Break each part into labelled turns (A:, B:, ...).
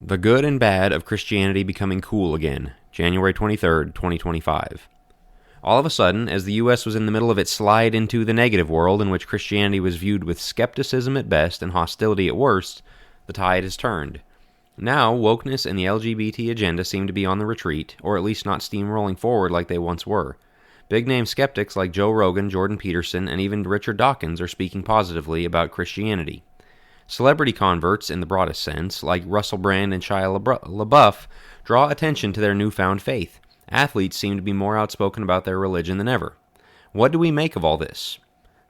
A: The Good and Bad of Christianity Becoming Cool Again, January 23rd, 2025. All of a sudden, as the U.S. was in the middle of its slide into the negative world in which Christianity was viewed with skepticism at best and hostility at worst, the tide has turned. Now, wokeness and the LGBT agenda seem to be on the retreat, or at least not steamrolling forward like they once were. Big-name skeptics like Joe Rogan, Jordan Peterson, and even Richard Dawkins are speaking positively about Christianity. Celebrity converts, in the broadest sense, like Russell Brand and Shia LaBeouf, draw attention to their newfound faith. Athletes seem to be more outspoken about their religion than ever. What do we make of all this?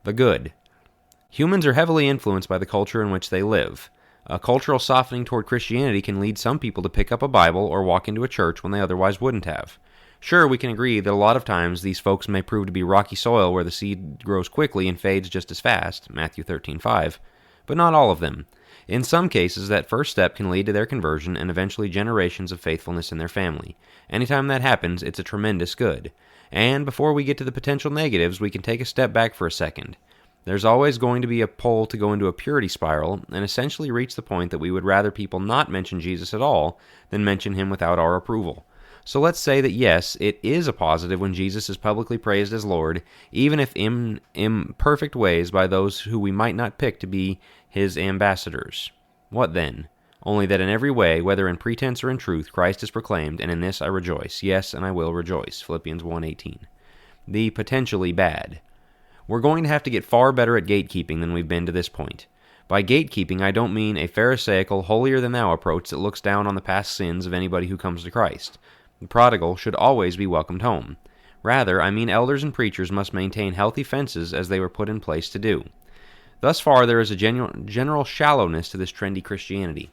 A: The good. Humans are heavily influenced by the culture in which they live. A cultural softening toward Christianity can lead some people to pick up a Bible or walk into a church when they otherwise wouldn't have. Sure, we can agree that a lot of times these folks may prove to be rocky soil where the seed grows quickly and fades just as fast, Matthew 13:5. But not all of them. In some cases, that first step can lead to their conversion and eventually generations of faithfulness in their family. Anytime that happens, it's a tremendous good. And before we get to the potential negatives, we can take a step back for a second. There's always going to be a pull to go into a purity spiral and essentially reach the point that we would rather people not mention Jesus at all than mention him without our approval. So let's say that yes, it is a positive when Jesus is publicly praised as Lord, even if in imperfect ways by those who we might not pick to be his ambassadors. What then? Only that in every way, whether in pretense or in truth, Christ is proclaimed, and in this I rejoice. Yes, and I will rejoice. Philippians 1:18. The potentially bad. We're going to have to get far better at gatekeeping than we've been to this point. By gatekeeping, I don't mean a pharisaical, holier-than-thou approach that looks down on the past sins of anybody who comes to Christ. The prodigal should always be welcomed home. Rather, I mean elders and preachers must maintain healthy fences as they were put in place to do. Thus far, there is a general shallowness to this trendy Christianity.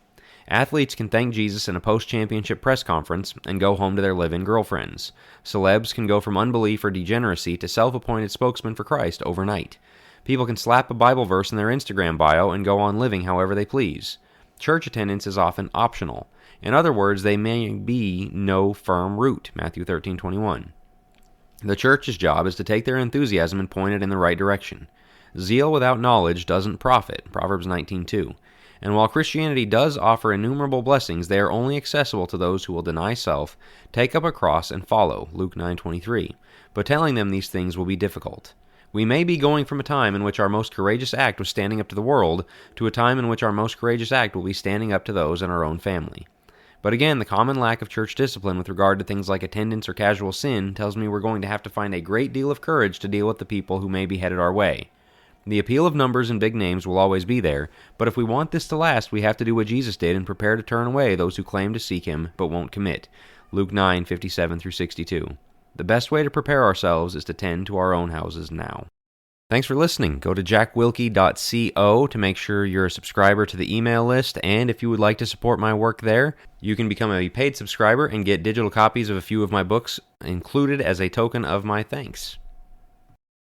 A: Athletes can thank Jesus in a post-championship press conference and go home to their live-in girlfriends. Celebs can go from unbelief or degeneracy to self-appointed spokesman for Christ overnight. People can slap a Bible verse in their Instagram bio and go on living however they please. Church attendance is often optional. In other words, they may be no firm root, Matthew 13:21. The church's job is to take their enthusiasm and point it in the right direction. Zeal without knowledge doesn't profit, Proverbs 19:2. And while Christianity does offer innumerable blessings, they are only accessible to those who will deny self, take up a cross, and follow, Luke 9:23. But telling them these things will be difficult. We may be going from a time in which our most courageous act was standing up to the world, to a time in which our most courageous act will be standing up to those in our own family. But again, the common lack of church discipline with regard to things like attendance or casual sin tells me we're going to have to find a great deal of courage to deal with the people who may be headed our way. The appeal of numbers and big names will always be there, but if we want this to last, we have to do what Jesus did and prepare to turn away those who claim to seek him but won't commit. Luke 9:57-62. The best way to prepare ourselves is to tend to our own houses now. Thanks for listening. Go to jackwilkie.co to make sure you're a subscriber to the email list, and if you would like to support my work there, you can become a paid subscriber and get digital copies of a few of my books included as a token of my thanks.